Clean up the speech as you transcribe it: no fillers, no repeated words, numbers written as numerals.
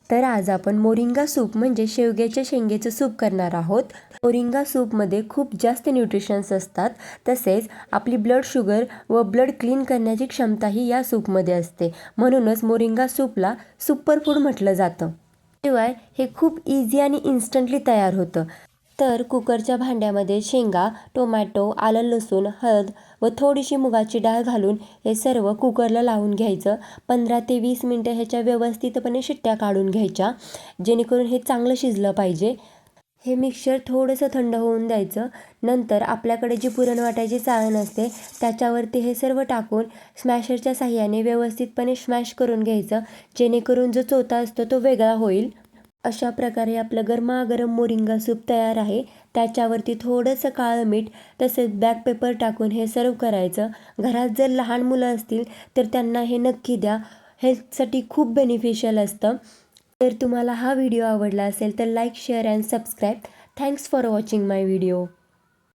तर आज आपण मोरिंगा सूप म्हणजे शेवग्याच्या शेंगेचं सूप करणार आहोत। मोरिंगा सूपमध्ये खूप जास्त न्यूट्रिशन्स असतात, तसेच आपली ब्लड शुगर व ब्लड क्लीन करण्याची क्षमताही या सूपमध्ये असते। म्हणूनच मोरिंगा सूपला सुपरफूड म्हटलं जातं। शिवाय हे खूप इझी आणि इन्स्टंटली तयार होतं। तर कुकरच्या भांड्यामध्ये शेंगा, टोमॅटो, आलं, लसूण, हळद व थोडीशी मुगाची डाळ घालून हे सर्व कुकरला लावून घ्यायचं। 15 ते 20 मिनिटं ह्याच्या व्यवस्थितपणे शिट्ट्या काढून घ्यायच्या, जेणेकरून हे चांगलं शिजलं पाहिजे। हे मिक्सचर थोडंसं थंड होऊन द्यायचं। नंतर आपल्याकडे जी पुरण वाटायची चाळण असते त्याच्यावरती हे सर्व टाकून स्मॅशरच्या साहाय्याने व्यवस्थितपणे स्मॅश करून घ्यायचं, जेणेकरून जो चोथा असतो तो वेगळा होईल। अशा प्रकारे आपलं गरमागरम मोरिंगा सूप तयार आहे। त्याच्यावरती थोडंसं काळं मीठ तसेच ब्लॅक पेपर टाकून हे सर्व करायचं। घरात जर लहान मुलं असतील तर त्यांना हे नक्की द्या, हेल्थसाठी खूप बेनिफिशियल असतं। जर तुम्हाला हा व्हिडिओ आवडला असेल तर like, share and subscribe. Thanks for watching my video.